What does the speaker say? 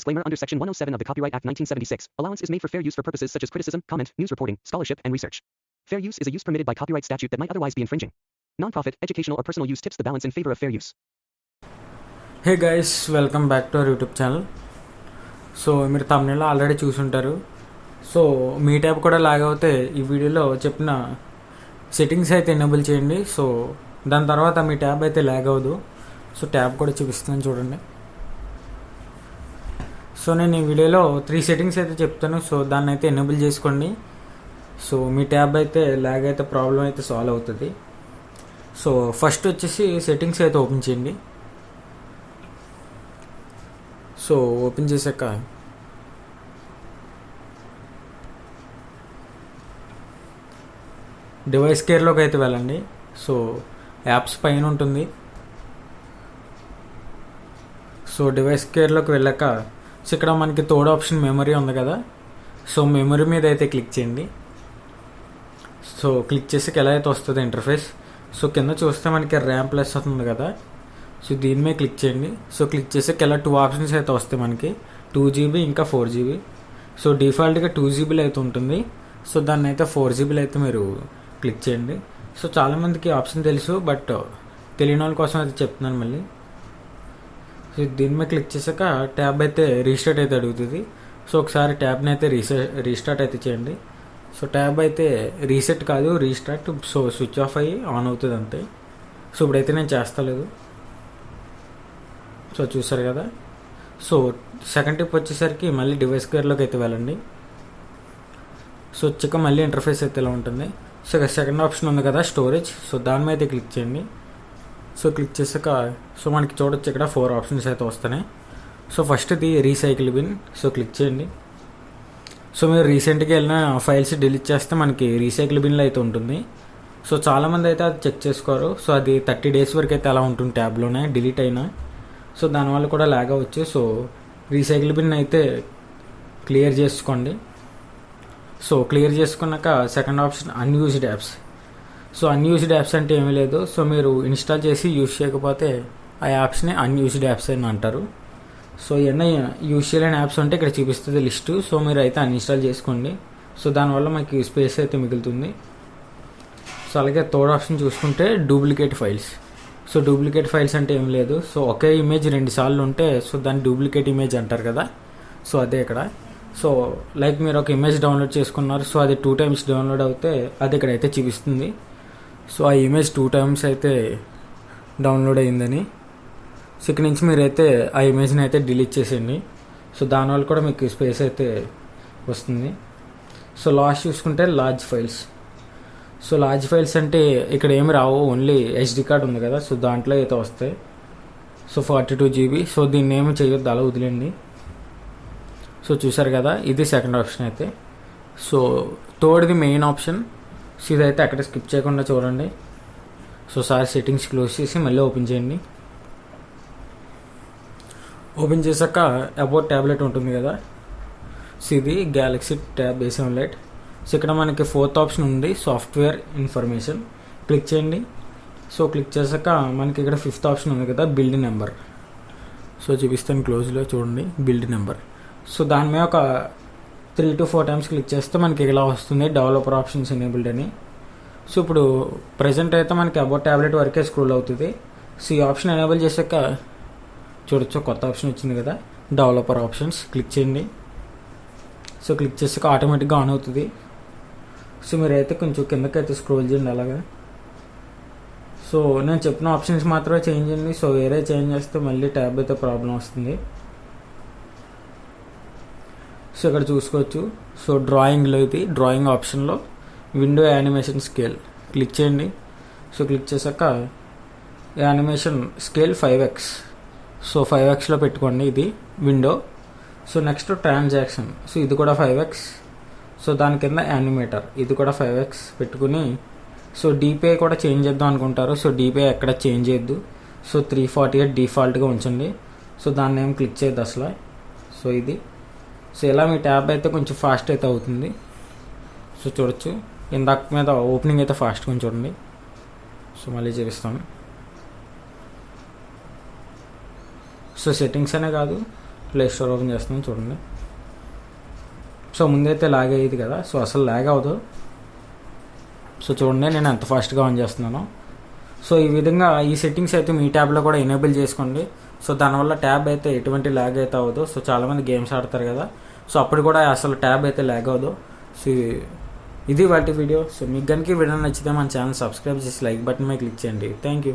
disclaimer under Section 107 of the Copyright Act 1976. Allowance is made for fair use for purposes such as criticism, comment, news reporting, scholarship, and research. Fair use is a use permitted by copyright statute that might otherwise be infringing. Non-profit, educational, or personal use tips the balance in favor of fair use. Hey guys, welcome back to our YouTube channel. So మీరు thumbnail already చూసుంటారు. So మీ tab కూడా log అవుతే ఈ వీడియోలో చెప్పిన settings అయితే enable చేయండి. So దాని తర్వాత మీ ట్యాబ్ అయితే లాగ్ అవ్వదు. సో ట్యాబ్ కూడా చూపిస్తున్నాను చూడండి. సో నేను ఈ వీడియోలో 3 సెట్టింగ్స్ అయితే చెప్తాను. సో దాన్ని అయితే ఎనేబుల్ చేసుకోండి. సో మీ ట్యాబ్ అయితే లాగ్ అయితే ప్రాబ్లం అయితే సాల్వ్ అవుతుంది. సో ఫస్ట్ వచ్చేసి సెట్టింగ్స్ అయితే ఓపెన్ చేయండి. సో ఓపెన్ చేశాక డివైస్ కేర్లోకి అయితే వెళ్ళండి. సో యాప్స్ పైన ఉంటుంది. సో డివైస్ కేర్లోకి వెళ్ళాక సో ఇక్కడ మనకి థర్డ్ ఆప్షన్ మెమరీ ఉంది కదా. సో మెమరీ మీద అయితే క్లిక్ చేయండి. సో క్లిక్ చేసాక ఎలా అయితే వస్తుంది ఇంటర్ఫేస్. సో కింద చూస్తే మనకి ర్యామ్ ప్లస్ వస్తుంది కదా. సో దీని మీద క్లిక్ చేయండి. సో క్లిక్ చేసాక ఇలా 2 ఆప్షన్స్ అయితే వస్తాయి మనకి, 2GB ఇంకా 4GB. సో డిఫాల్ట్గా 2GBలో అయితే ఉంటుంది. సో దాన్ని అయితే 4GBలో అయితే మీరు క్లిక్ చేయండి. సో చాలామందికి ఆప్షన్ తెలుసు, బట్ తెలియని వాళ్ళ కోసం అయితే చెప్తున్నాను మళ్ళీ. సో దీని మీద క్లిక్ చేసాక ట్యాబ్ అయితే రీస్టార్ట్ అయితే అడుగుతుంది. సో ఒకసారి ట్యాబ్ని అయితే రీస్టార్ట్ అయితే చేయండి. సో ట్యాబ్ అయితే రీసెట్ కాదు, రీస్టార్ట్. సో స్విచ్ ఆఫ్ అయ్యి ఆన్ అవుతుంది అంతే. సో ఇప్పుడైతే నేను చేస్తలేదు. సో చూసారు కదా. సో సెకండ్ టిప్ వచ్చేసరికి మళ్ళీ డివైస్ కేర్లోకి అయితే వెళ్ళండి. సో వచ్చాక మళ్ళీ ఇంటర్ఫేస్ అయితే ఇలా ఉంటుంది. సో సెకండ్ ఆప్షన్ ఉంది కదా స్టోరేజ్. సో దాని మీద అయితే క్లిక్ చేయండి. సో క్లిక్ చేసాక సో మనకి చూడొచ్చు ఇక్కడ 4 ఆప్షన్స్ అయితే వస్తున్నాయి. సో ఫస్ట్ది రీసైకిల్ బిన్. సో క్లిక్ చేయండి. సో మీరు రీసెంట్గా వెళ్ళిన ఫైల్స్ డిలీట్ చేస్తే మనకి రీసైకిల్ బిన్లో అయితే ఉంటుంది. సో చాలామంది అయితే అది చెక్ చేసుకోరు. సో అది 30 days వరకు అయితే అలా ఉంటుంది ట్యాబ్లోనే డిలీట్ అయినా. సో దానివల్ల కూడా లాగ్ అవ్వచ్చు. సో రీసైకిల్ బిన్ అయితే క్లియర్ చేసుకోండి. సో క్లియర్ చేసుకున్నాక second option unused apps. So unused apps అంటే ఏమీ లేదు. సో మీరు ఇన్స్టాల్ చేసి యూజ్ చేయకపోతే ఆ యాప్స్ని అన్యూజ్డ్ యాప్స్ అని అంటారు. సో ఏమైనా యూజ్ చేయలేని యాప్స్ ఉంటే ఇక్కడ చూపిస్తుంది లిస్టు. సో మీరు అయితే అన్ఇన్స్టాల్ చేసుకోండి. సో దానివల్ల మనకి స్పేస్ అయితే మిగులుతుంది. సో అలాగే థర్డ్ ఆప్షన్ చూసుకుంటే duplicate files. So duplicate files అంటే ఏం లేదు. సో ఒకే ఇమేజ్ 2 సార్లు ఉంటే సో దాన్ని డూప్లికేట్ ఇమేజ్ అంటారు కదా. సో అదే ఇక్కడ. సో లైక్ మీరు ఒక ఇమేజ్ డౌన్లోడ్ చేసుకున్నారు. సో అది 2 times డౌన్లోడ్ అవుతే అది ఇక్కడైతే చూపిస్తుంది. సో ఆ ఇమేజ్ 2 times అయితే డౌన్లోడ్ అయ్యిందని. సో ఇక్కడ నుంచి మీరైతే ఆ ఇమేజ్ని అయితే డిలీట్ చేసేయండి. సో దానివల్ల కూడా మీకు స్పేస్ అయితే వస్తుంది. సో లాస్ట్ చూసుకుంటే large files. So large files అంటే ఇక్కడ ఏమి రావు, ఓన్లీ SD కార్డ్ ఉంది కదా. సో దాంట్లో అయితే వస్తాయి. So 42GB. సో దీన్ని ఏమి చేయొద్దు, అలా వదిలేండి. సో చూసారు కదా, ఇది సెకండ్ ఆప్షన్ అయితే. సో థర్డ్ది మెయిన్ ఆప్షన్. సో ఇదైతే అక్కడ స్కిప్ చేయకుండా చూడండి. సో సారి సెట్టింగ్స్ క్లోజ్ చేసి మళ్ళీ ఓపెన్ చేయండి. ఓపెన్ చేశాక అబౌట్ ట్యాబ్లెట్ ఉంటుంది కదా. సో ఇది Galaxy tab A7 Lite. So ఇక్కడ మనకి 4th ఆప్షన్ ఉంది, సాఫ్ట్వేర్ ఇన్ఫర్మేషన్. క్లిక్ చేయండి. సో క్లిక్ చేశాక మనకి ఇక్కడ 5th ఆప్షన్ ఉంది కదా, బిల్డ్ నెంబర్. సో చూపిస్తాను క్లోజ్లో చూడండి, బిల్డ్ నెంబర్. సో దాని మీద ఒక 3 to 4 times క్లిక్ చేస్తే మనకి ఇలా వస్తుంది, డెవలపర్ ఆప్షన్స్ ఎనేబుల్డ్ అని. సో ఇప్పుడు ప్రజెంట్ అయితే మనకి అబౌట్ ట్యాబ్లెట్ వరకే స్క్రోల్ అవుతుంది. సో ఈ ఆప్షన్ ఎనేబుల్ చేశాక చూడొచ్చు కొత్త ఆప్షన్ వచ్చింది కదా, డెవలపర్ ఆప్షన్స్. క్లిక్ చేయండి. సో క్లిక్ చేసాక ఆటోమేటిక్గా ఆన్ అవుతుంది. సో మీరైతే కొంచెం కిందకైతే స్క్రోల్ చేయండి అలాగా. సో నేను చెప్పిన ఆప్షన్స్ మాత్రమే చేంజ్ చేయండి. సో వేరే చేంజ్ చేస్తే మళ్ళీ ట్యాబ్ అయితే ప్రాబ్లం వస్తుంది. సో ఇక్కడ చూసుకోవచ్చు. సో డ్రాయింగ్లో ఇది డ్రాయింగ్ ఆప్షన్లో విండో యానిమేషన్ స్కేల్ క్లిక్ చేయండి. సో క్లిక్ చేశాక యానిమేషన్ స్కేల్ 5x. సో 5xలో పెట్టుకోండి, ఇది window. So next transaction. So ఇది కూడా 5x. సో దాని కింద యానిమేటర్, ఇది కూడా 5x పెట్టుకుని. సో డీపే కూడా చేంజ్ చేద్దాం అనుకుంటారు. సో డీపే ఎక్కడ చేంజ్ చేయొద్దు. సో 348 డిఫాల్ట్గా ఉంచండి. సో దాన్ని ఏం క్లిక్ చేయొద్దు అసలు. సో ఇది. సో ఇలా మీ ట్యాబ్ అయితే కొంచెం ఫాస్ట్ అయితే అవుతుంది. సో చూడొచ్చు, ఇందాక మీద ఓపెనింగ్ అయితే ఫాస్ట్గా చూడండి. సో మళ్ళీ చూపిస్తాను. సో సెట్టింగ్స్ అనే కాదు, ప్లే స్టోర్ ఓపెన్ చేస్తున్నాను చూడండి. సో ముందైతే లాగ్ అయ్యేది కదా, సో అసలు లాగ్ అవ్వదు. సో చూడండి నేను ఎంత ఫాస్ట్గా ఆన్ చేస్తున్నాను. సో ఈ విధంగా ఈ సెట్టింగ్స్ అయితే మీ ట్యాబ్లో కూడా ఎనేబుల్ చేసుకోండి. సో దానివల్ల ట్యాబ్ అయితే ఎటువంటి ల్యాగ్ అయితే అవ్వదు. సో చాలామంది గేమ్స్ ఆడతారు కదా, సో అప్పుడు కూడా అసలు ట్యాబ్ అయితే ల్యాగ్ అవ్వదు. సో ఇది వాటి వీడియో. సో మీకు కనుక ఈ వీడియో నచ్చితే మన ఛానల్ సబ్స్క్రైబ్ చేసి లైక్ బటన్ మీద క్లిక్ చేయండి. Thank you.